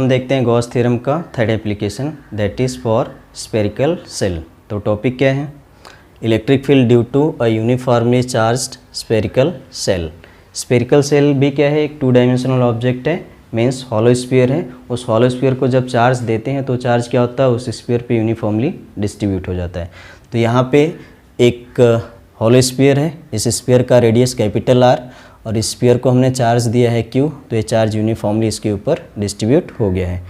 हम देखते हैं गॉस थ्योरम का third application, that is for spherical shell. तो टॉपिक क्या है? Electric field due to a uniformly charged spherical shell. Spherical shell भी क्या है? एक 2 डायमेंशनल ऑब्जेक्ट है, मीन्स हॉलो स्फीयर है। उस हॉलो स्फीयर को जब चार्ज देते हैं तो चार्ज क्या होता है? उस स्फीयर पे यूनिफॉर्मली डिस्ट्रीब्यूट हो जाता है। तो यहाँ पे एक हॉलो स्फीयर है, इस स्फीयर का रेडियस कैपिटल R और इस स्फीयर को हमने चार्ज दिया है Q, तो ये चार्ज यूनिफॉर्मली इसके ऊपर डिस्ट्रीब्यूट हो गया है।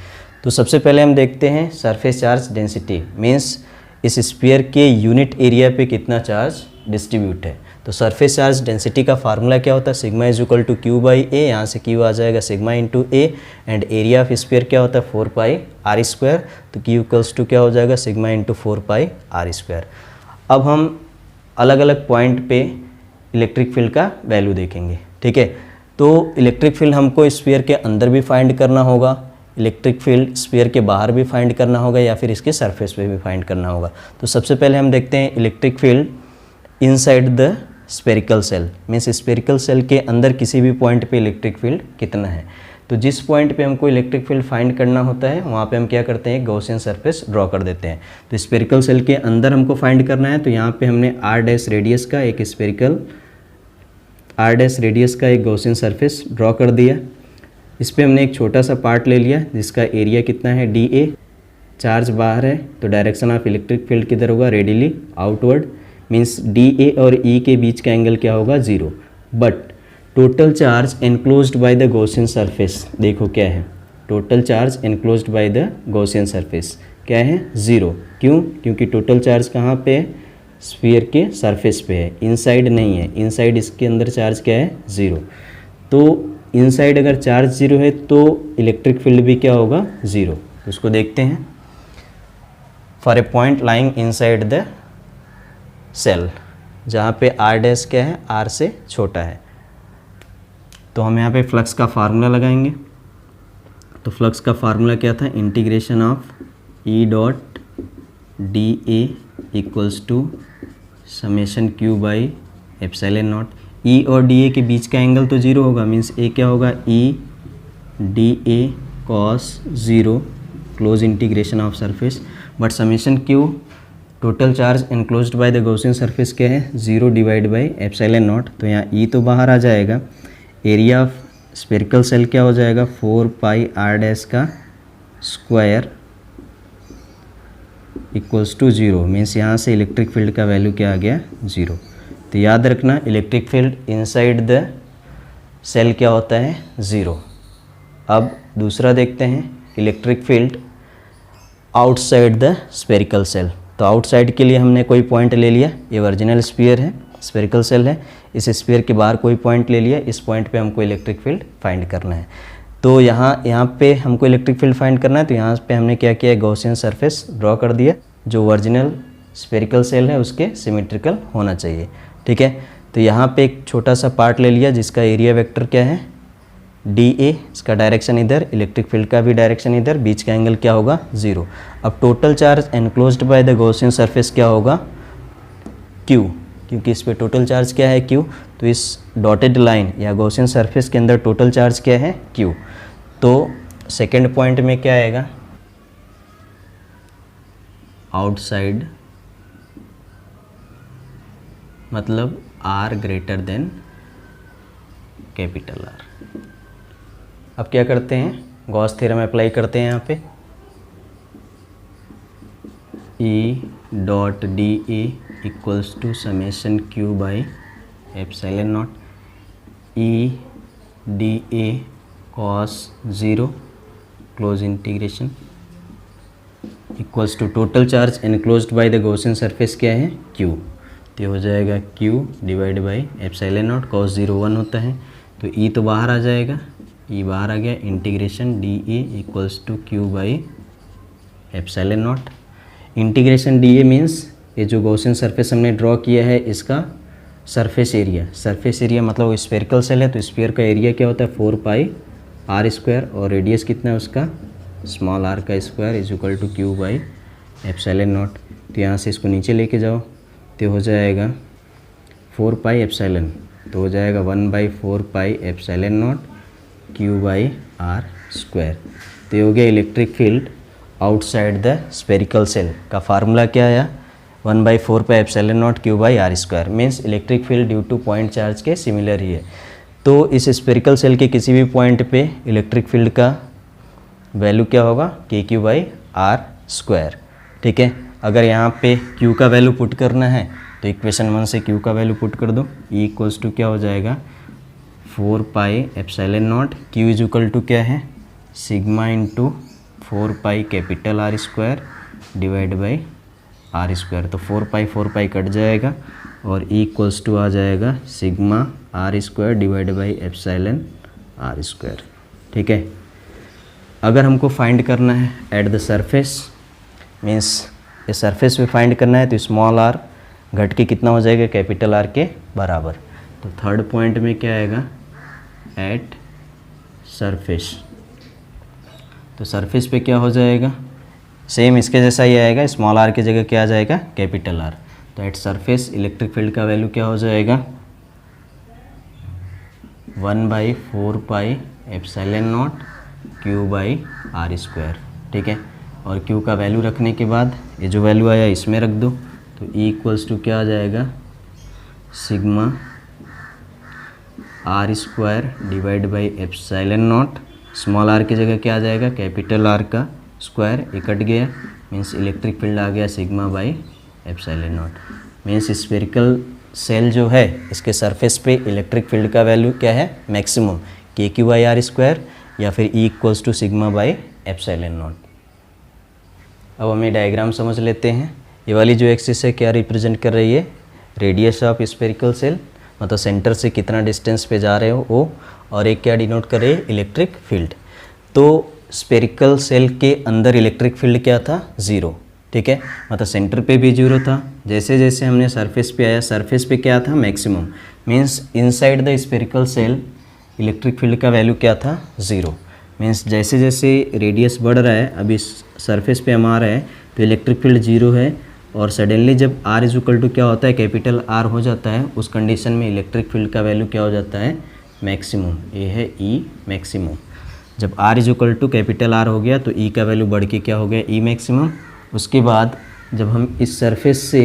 तो सबसे पहले हम देखते हैं सरफेस चार्ज डेंसिटी, मीन्स इस स्फीयर के यूनिट एरिया पे कितना चार्ज डिस्ट्रीब्यूट है। तो सरफेस चार्ज डेंसिटी का फार्मूला क्या होता है? Sigma is equal to Q by A, यहाँ से क्यू आ जाएगा sigma into A, and area of sphere क्या होता है? 4 पाई आर स्क्वायर। तो क्यू इक्वल्स टू क्या हो जाएगा? Sigma into 4 pi R square. अब हम अलग अलग पॉइंट पे इलेक्ट्रिक फील्ड का वैल्यू देखेंगे, ठीक है। तो इलेक्ट्रिक फील्ड हमको स्फीयर के अंदर भी फाइंड करना होगा, इलेक्ट्रिक फील्ड स्फीयर के बाहर भी फाइंड करना होगा, या फिर इसके सरफेस पे भी फाइंड करना होगा। तो सबसे पहले हम देखते हैं electric field inside the spherical cell, means spherical cell के अंदर किसी भी पॉइंट पे इलेक्ट्रिक फील्ड कितना है। तो जिस पॉइंट पे हमको इलेक्ट्रिक फील्ड फाइंड करना होता है वहाँ पे हम क्या करते हैं? गॉसियन सरफेस ड्रॉ कर देते हैं। तो स्फेरिकल सेल के अंदर हमको फाइंड करना है, तो यहाँ पे हमने r डैश रेडियस का एक गॉसियन सरफेस ड्रॉ कर दिया। इस पर हमने एक छोटा सा पार्ट ले लिया जिसका एरिया कितना है? dA। चार्ज बाहर है तो डायरेक्शन ऑफ इलेक्ट्रिक फील्ड किधर होगा? रेडियली आउटवर्ड, मीन्स dA और E के बीच का एंगल क्या होगा? 0। But total charge enclosed by the Gaussian surface, देखो क्या है? Total charge enclosed by the Gaussian surface क्या है? 0। क्यों? क्योंकि टोटल चार्ज कहाँ पे है? स्फीयर के सरफेस पे है, इनसाइड नहीं है। इनसाइड इसके अंदर चार्ज क्या है? 0। तो इनसाइड अगर चार्ज 0 है तो इलेक्ट्रिक फील्ड भी क्या होगा? 0। तो उसको देखते हैं। For a point lying inside the shell, जहाँ पे r डैश क्या है? r से छोटा है। तो हम यहाँ पे फ्लक्स का फार्मूला लगाएंगे। तो फ्लक्स का फार्मूला क्या था? Integration of E dot D A equals to summation Q by epsilon naught. E और डी ए के बीच का एंगल तो 0 होगा, मीन्स ए क्या होगा? E D A cos 0 close integration of surface, but summation Q total charge enclosed by the Gaussian surface क्या है? 0 डिवाइड बाई एप्सिलॉन नॉट। तो यहाँ E तो बाहर आ जाएगा, एरिया ऑफ स्फेरिकल सेल क्या हो जाएगा? 4 पाई आर डैश का स्क्वायर इक्वल्स टू 0, मीन्स यहाँ से इलेक्ट्रिक फील्ड का वैल्यू क्या आ गया? 0। तो याद रखना electric field inside the shell क्या होता है? 0। अब दूसरा देखते हैं electric field outside the spherical shell. तो आउटसाइड के लिए हमने कोई पॉइंट ले लिया, ये ओरिजिनल स्फीयर है, स्फेरिकल सेल है। इस स्फीयर के बाहर कोई पॉइंट ले लिया, इस पॉइंट पे हमको इलेक्ट्रिक फील्ड फाइंड करना है। तो यहाँ पे हमको इलेक्ट्रिक फील्ड फाइंड करना है, तो यहाँ पे हमने क्या किया? गॉसियन सरफेस ड्रॉ कर दिया जो ओरिजिनल स्फेरिकल सेल है उसके सिमेट्रिकल होना चाहिए, ठीक है। तो यहाँ पे एक छोटा सा पार्ट ले लिया जिसका एरिया वेक्टर क्या है? dA, इसका डायरेक्शन इधर, इलेक्ट्रिक फील्ड का भी डायरेक्शन इधर, बीच का एंगल क्या होगा? 0। अब total charge enclosed by the Gaussian surface क्या होगा? Q, क्योंकि इस पे टोटल चार्ज क्या है? Q। तो इस डॉटेड लाइन या गॉसियन सरफेस के अंदर टोटल चार्ज क्या है? Q। तो सेकेंड पॉइंट में क्या आएगा? आउटसाइड, मतलब R greater than capital R। अब क्या करते हैं? गॉस थ्योरम अप्लाई करते हैं यहाँ पे। E dot D A equals to summation Q by epsilon naught. E D A cos 0 close integration equals to total charge enclosed by the Gaussian surface क्या है? Q। तो हो जाएगा Q divide by epsilon naught, cos 0 1 होता है, तो E तो बाहर आ जाएगा, E बाहर आ गया, integration dA equals to Q by epsilon naught. Integration dA means ये जो गॉसियन सरफेस हमने ड्रॉ किया है इसका सरफेस एरिया। सरफेस एरिया मतलब वो स्फेरिकल सेल है तो स्फीयर का एरिया क्या होता है? 4 पाई आर स्क्वायर, और रेडियस कितना है उसका? स्मॉल r का square is equal to Q by epsilon naught. तो यहाँ से इसको नीचे लेके जाओ तो हो जाएगा 4 पाई एप्सिलॉन, तो हो जाएगा 1/4 pi epsilon naught Q by are square. तो ये हो गया electric field outside the spherical shell का फार्मूला क्या आया 1/4 pi epsilon not Q by are square. Means electric field due to point charge के सिमिलर ही है। तो इस स्पेरिकल सेल के किसी भी पॉइंट पे इलेक्ट्रिक फील्ड का वैल्यू क्या होगा के क्यू बाई आर स्क्वायर। ठीक है, अगर यहाँ पे क्यू का वैल्यू पुट करना है तो इक्वेशन 1 से क्यू का वैल्यू पुट कर दो। ई इक्वल्स टू क्या हो जाएगा 4 pi epsilon not, Q is equal to क्या है sigma into 4 pi capital R square divide by are square. तो 4 पाई कट जाएगा और ई इक्वल्स टू आ जाएगा sigma R square divide by epsilon R square. ठीक है, अगर हमको फाइंड करना है एट द सरफेस, मीन्स ये सरफेस पे फाइंड करना है तो स्मॉल आर घट के कितना हो जाएगा कैपिटल आर के बराबर। तो थर्ड पॉइंट में क्या आएगा एट सरफेस। तो सरफेस पे क्या हो जाएगा सेम इसके जैसा ही आएगा, स्मॉल आर की जगह क्या आ जाएगा कैपिटल आर। तो एट सरफेस इलेक्ट्रिक फील्ड का वैल्यू क्या हो जाएगा 1/4 pi epsilon not Q by are square. ठीक है, और क्यू का वैल्यू रखने के बाद ये जो वैल्यू आया इसमें रख दो। तो ई इक्वल्स टू क्या आ जाएगा sigma R square divide by epsilon naught, small R की जगह क्या आ जाएगा कैपिटल आर का स्क्वायर, ये कट गया मीन्स इलेक्ट्रिक फील्ड आ गया sigma by epsilon naught. Means spherical shell जो है इसके सरफेस पे इलेक्ट्रिक फील्ड का वैल्यू क्या है मैक्सिमम के क्यू बाई आर स्क्वायर या फिर E equals to sigma by epsilon naught. अब हमें डायग्राम समझ लेते हैं। ये वाली जो एक्सिस है क्या रिप्रेजेंट कर रही है रेडियस ऑफ स्फेरिकल सेल, मतलब सेंटर से कितना डिस्टेंस पे जा रहे हो वो, और एक क्या डिनोट कर रही है इलेक्ट्रिक फील्ड। तो स्फेरिकल सेल के अंदर इलेक्ट्रिक फील्ड क्या था 0। ठीक है, मतलब सेंटर पे भी 0 था। जैसे जैसे हमने सरफेस पे आया सरफेस पे क्या था maximum, means inside the spherical cell electric field का वैल्यू क्या था 0। मीन्स जैसे जैसे रेडियस बढ़ रहा है अभी सरफेस पे हम आ रहे हैं तो इलेक्ट्रिक फील्ड 0 है, और सडनली जब R इज इक्वल टू क्या होता है कैपिटल R हो जाता है उस कंडीशन में इलेक्ट्रिक फील्ड का वैल्यू क्या हो जाता है मैक्सिमम। ये है E मैक्सिमम। जब R is equal to capital R हो गया तो E का वैल्यू बढ़ के क्या हो गया E मैक्सिमम। उसके बाद जब हम इस सरफेस से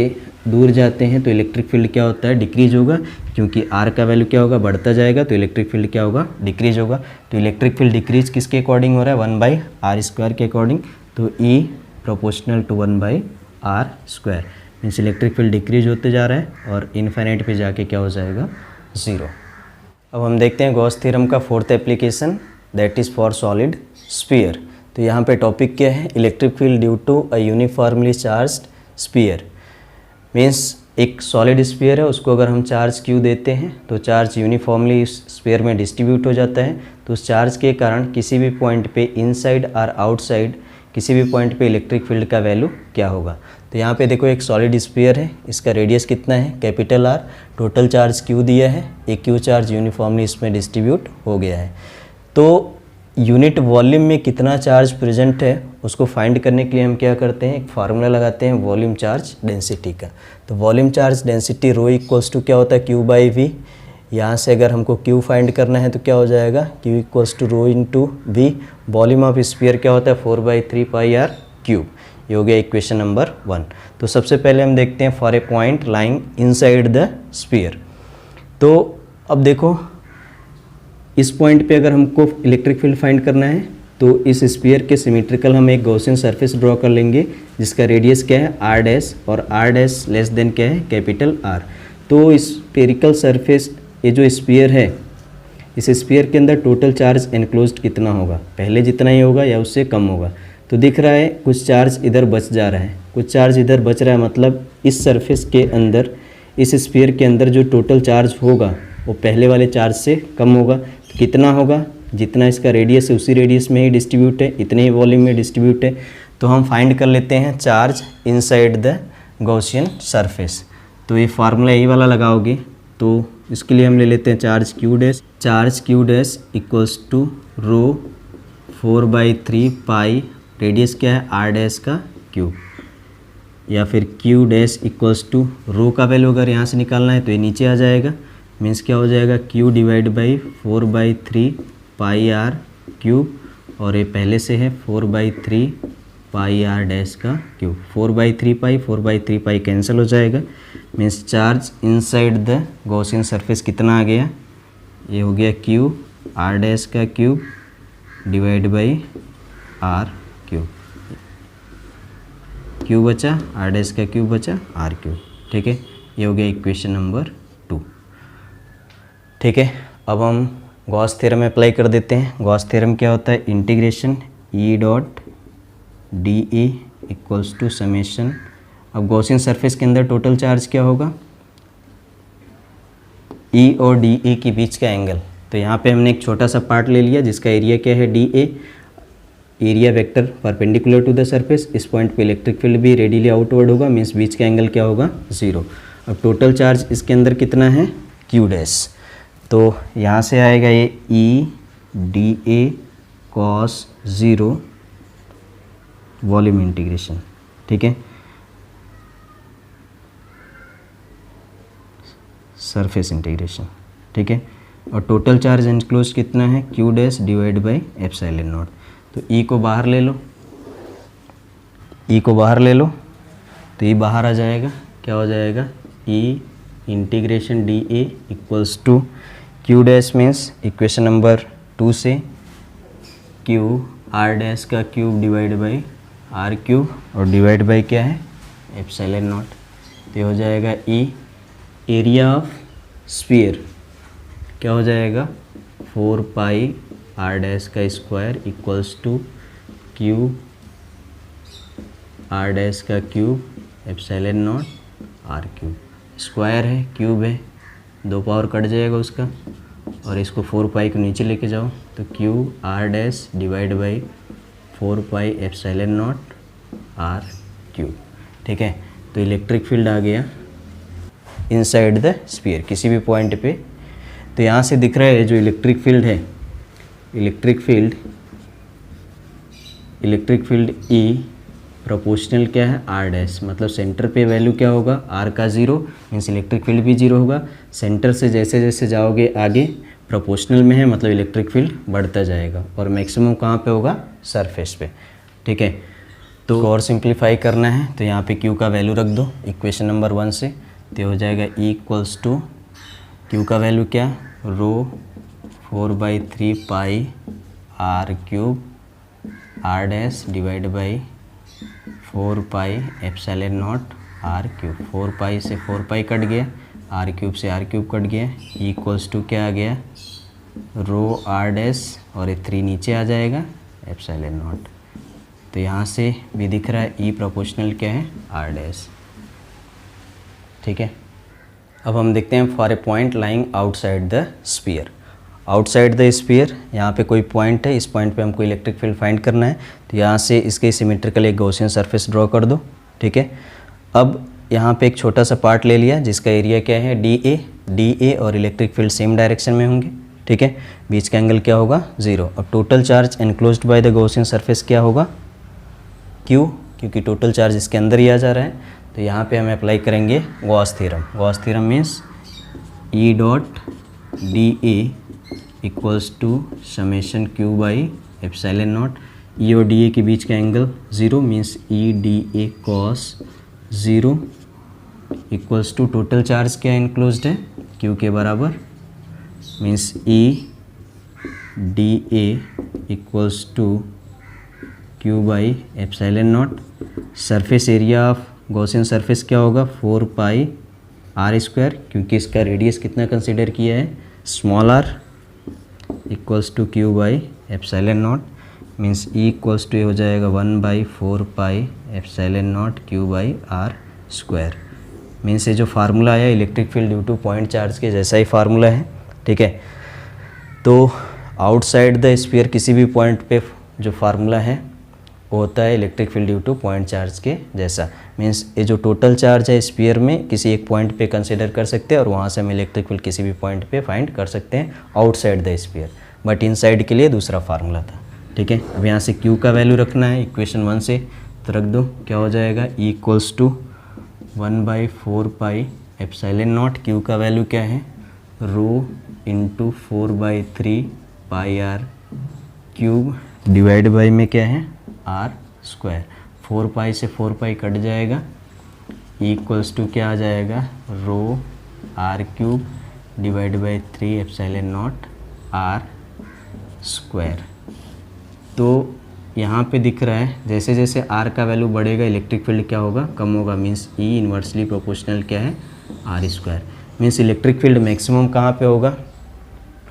दूर जाते हैं तो इलेक्ट्रिक फील्ड क्या होता है डिक्रीज होगा, क्योंकि R का वैल्यू क्या होगा बढ़ता जाएगा तो इलेक्ट्रिक फील्ड क्या होगा डिक्रीज होगा। तो इलेक्ट्रिक फील्ड डिक्रीज किसके अकॉर्डिंग हो रहा है 1/r स्क्वायर के अकॉर्डिंग। तो E proportional to 1/r square, means electric field decrease होते जा रहा है और इन्फिनिट पे जाके क्या हो जाएगा 0। अब हम देखते हैं गॉस थ्योरम का fourth application that is for solid sphere. तो यहाँ पे टॉपिक क्या है electric field due to a uniformly charged sphere. Means एक सॉलिड स्फीयर है उसको अगर हम चार्ज क्यू देते हैं तो चार्ज यूनिफॉर्मली इस स्फीयर में डिस्ट्रीब्यूट हो जाता है। तो उस चार्ज के कारण किसी भी पॉइंट पे इनसाइड और आउटसाइड किसी भी पॉइंट पे इलेक्ट्रिक फील्ड का वैल्यू क्या होगा। तो यहाँ पे देखो एक सॉलिड स्फीयर है, इसका रेडियस कितना है capital R, total charge Q दिया है, एक क्यू चार्ज यूनिफॉर्मली इसमें डिस्ट्रीब्यूट हो गया है। तो यूनिट वॉल्यूम में कितना चार्ज प्रेजेंट है उसको फाइंड करने के लिए हम क्या करते हैं एक फार्मूला लगाते हैं वॉल्यूम चार्ज डेंसिटी का। तो volume charge density rho equals to क्या होता है क्यू बाई वी। यहाँ से अगर हमको क्यू फाइंड करना है तो क्या हो जाएगा Q equals to rho into V. Volume of sphere क्या होता है 4/3 पाई आर क्यूब। ये हो गया इक्वेशन नंबर 1। तो सबसे पहले हम देखते हैं for a point lying inside the sphere. तो अब देखो इस पॉइंट पे अगर हमको इलेक्ट्रिक फील्ड फाइंड करना है तो इस स्फीयर के सिमेट्रिकल हम एक गॉसियन सरफेस ड्रॉ कर लेंगे जिसका रेडियस क्या है r डैश, और r डैश लेस देन क्या है कैपिटल R। तो स्फेरिकल सरफेस ये जो स्फीयर है इस स्फीयर के अंदर टोटल चार्ज एनक्लोज्ड कितना होगा, पहले जितना ही होगा या उससे कम होगा। तो दिख रहा है कुछ चार्ज इधर बच जा रहा है, कुछ चार्ज इधर बच रहा है, मतलब इस सरफेस के अंदर इस स्फीयर के अंदर जो टोटल चार्ज होगा वो पहले वाले चार्ज से कम होगा। तो कितना होगा जितना इसका रेडियस है उसी रेडियस में ही डिस्ट्रीब्यूट है, इतने ही वॉल्यूम में डिस्ट्रीब्यूट है। तो हम फाइंड कर लेते हैं charge inside the Gaussian surface. तो ये फार्मूला यही वाला लगाओगे तो इसके लिए हम ले लेते हैं charge Q dash. Charge Q dash equals to rho 4/3 pi, radius क्या है r डैश का क्यूब, या फिर Q dash equals to rho का वैल्यू अगर यहाँ से निकालना है तो ये नीचे आ जाएगा, मीन्स क्या हो जाएगा Q divide by 4/3 pi R cube और ये पहले से है 4/3 पाई आर डैश का क्यूब। 4/3 पाई 4/3 पाई कैंसिल हो जाएगा, means charge inside the Gaussian surface कितना आ गया, ये हो गया क्यू आर डैश का cube divide by R cube. Q बचा, आर डैश का क्यूब बचा, आर क्यूब। ठीक है, ये हो गया इक्वेशन नंबर 2। ठीक है, अब हम गॉस थ्योरम अप्लाई कर देते हैं। गॉस थ्योरम क्या होता है, integration E dot D A equals to summation. अब गॉसियन सरफेस के अंदर टोटल चार्ज क्या होगा, ई और डी ए के बीच का एंगल। तो यहाँ पे हमने एक छोटा सा पार्ट ले लिया जिसका एरिया क्या है D A, area vector perpendicular to the surface. इस पॉइंट पे इलेक्ट्रिक फील्ड भी रेडियली आउटवर्ड होगा, मीन्स बीच का एंगल क्या होगा, 0। अब टोटल चार्ज इसके अंदर कितना है, क्यू डैश। तो यहाँ से आएगा ये ई D A cos 0 volume integration. ठीक है, सरफेस इंटीग्रेशन। ठीक है, और टोटल चार्ज एनक्लोज कितना है, Q dash divide by epsilon naught. तो ई को बाहर ले लो, ई को बाहर ले लो, तो ई बाहर आ जाएगा, क्या हो जाएगा, E integration D A equals to Q dash means equation number 2 से क्यू आर डैश का cube divide by R cube और डिवाइड बाई क्या है, एप्सिलॉन नॉट। तो ये हो जाएगा ई एरिया ऑफ स्फीयर क्या हो जाएगा, 4 पाई आर डैश का square equals to Q R dash का cube epsilon not R cube. Square है, क्यूब है, 2 पावर कट जाएगा उसका, और इसको 4 पाई को नीचे लेके जाओ तो Q R dash divide by 4 pi epsilon not R cube. ठीक है, तो इलेक्ट्रिक फील्ड आ गया इनसाइड द स्फीयर किसी भी पॉइंट पे। तो यहाँ से दिख रहा है जो इलेक्ट्रिक फील्ड है, इलेक्ट्रिक फील्ड ई प्रोपोर्शनल क्या है, आर डैश, मतलब सेंटर पे वैल्यू क्या होगा, आर का 0, मीन्स इलेक्ट्रिक फील्ड भी 0 होगा। सेंटर से जैसे जैसे जाओगे आगे प्रोपोर्शनल में है, मतलब इलेक्ट्रिक फील्ड बढ़ता जाएगा, और मैक्सिमम कहाँ पे होगा, सरफेस पे। ठीक है, तो और सिंप्लीफाई करना है तो यहाँ पे क्यू का वैल्यू रख दो इक्वेशन नंबर 1 से। तो हो जाएगा ई इक्वल्स टू क्यू का वैल्यू क्या, rho 4/3 pi R cube R dash divide by 4 pi epsilon not R cube. 4 pi से 4 पाई कट गया, आर क्यूब से आर क्यूब कट गया, इक्वल्स टू क्या आ गया, रो आर डैश, और ये 3 नीचे आ जाएगा, एप्सिलॉन नॉट। तो यहाँ से भी दिख रहा है ई प्रोपोर्शनल क्या है, आर डैश। ठीक है, अब हम देखते हैं for a point lying outside the sphere. Outside the sphere, यहाँ पे कोई पॉइंट है, इस पॉइंट पे हमको इलेक्ट्रिक फील्ड फाइंड करना है। तो यहाँ से इसके सिमेट्रिकल एक गॉसियन सरफेस ड्रॉ कर दो। ठीक है, अब यहाँ पे एक छोटा सा पार्ट ले लिया जिसका एरिया क्या है, डी ए और इलेक्ट्रिक फील्ड सेम डायरेक्शन में होंगे। ठीक है, बीच का एंगल क्या होगा, 0। अब total charge enclosed by the Gaussian surface क्या होगा, क्यू, क्योंकि टोटल चार्ज इसके अंदर ही आ जा रहा है। तो यहाँ पे हम अप्लाई करेंगे Gauss theorem. Gauss theorem means E dot D A equals to summation Q by epsilon not. E और डी ए के बीच का angle 0, means E D A cos 0 equals to total charge क्या इनक्लोज्ड है, Q के बराबर, means E D A equals to Q by epsilon not. Surface area of Gaussian surface क्या होगा, 4 पाई आर स्क्वायर, क्योंकि इसका रेडियस कितना consider किया है, small r, equals to Q by epsilon naught, means E equals to हो जाएगा 1/4 pi epsilon not Q by are square. Means ये जो फार्मूला आया electric field due to point charge के जैसा ही फार्मूला है। ठीक है, तो आउटसाइड द स्फीयर किसी भी पॉइंट पे जो फार्मूला है वो होता है electric field due to point charge के जैसा। मीन्स ये जो टोटल चार्ज है स्फीयर में किसी एक पॉइंट पे कंसिडर कर सकते हैं, और वहाँ से हम इलेक्ट्रिक फील्ड किसी भी पॉइंट पे फाइंड कर सकते हैं outside the sphere. But inside के लिए दूसरा फार्मूला था। ठीक है, अब यहाँ से क्यू का वैल्यू रखना है इक्वेशन 1 से, तो रख दो, क्या हो जाएगा, E equals to 1/4 pi epsilon not, Q का वैल्यू क्या है, rho into 4/3 pi R cube divide by में क्या है आर स्क्वायर, 4 पाई से 4 पाई कट जाएगा, इक्वल्स टू क्या आ जाएगा rho are cube divide by 3 epsilon not are square. तो यहाँ पे दिख रहा है जैसे जैसे आर का वैल्यू बढ़ेगा इलेक्ट्रिक फील्ड क्या होगा कम होगा, मीन्स ई इन्वर्सली प्रोपोर्शनल क्या है are square. Means electric field maximum कहाँ पे होगा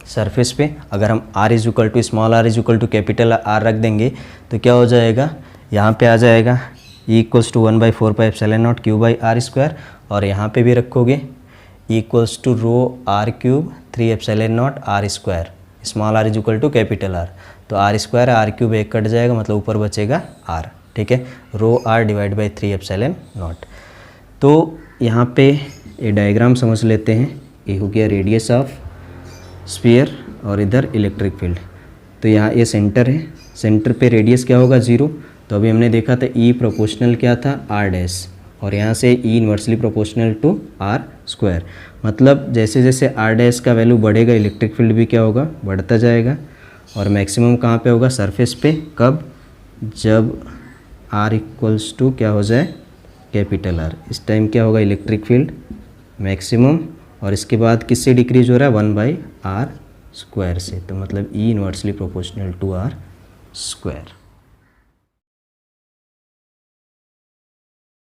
सरफेस पे। अगर हम r is equal to small r is equal to capital R रख देंगे तो क्या हो जाएगा, यहाँ पे आ जाएगा E equals to 1/4 pi epsilon not Q by are square, और यहाँ पे भी रखोगे E equals to rho are cube 3 epsilon not are square, small r is equal to capital R, तो आर स्क्वायर आर क्यूब एक cut जाएगा मतलब ऊपर बचेगा r, ठीक है, rho r divide by 3 epsilon naught. तो यहाँ पे ये डायग्राम समझ लेते हैं, ये हो गया रेडियस ऑफ स्फीयर और इधर इलेक्ट्रिक फील्ड। तो यहाँ ये सेंटर है, सेंटर पे रेडियस क्या होगा 0, तो अभी हमने देखा था E प्रोपोर्शनल क्या था R डैश, और यहाँ से E inversely proportional to R square, मतलब जैसे जैसे R डैश का वैल्यू बढ़ेगा इलेक्ट्रिक फील्ड भी क्या होगा बढ़ता जाएगा। और मैक्सिमम कहाँ पे होगा सरफेस पे, कब, जब R इक्वल्स टू क्या हो जाए कैपिटल R, इस टाइम क्या होगा इलेक्ट्रिक फील्ड मैक्सिमम, और इसके बाद किससे डिक्रीज हो रहा है 1/r स्क्वायर से, तो मतलब E inversely proportional to R square.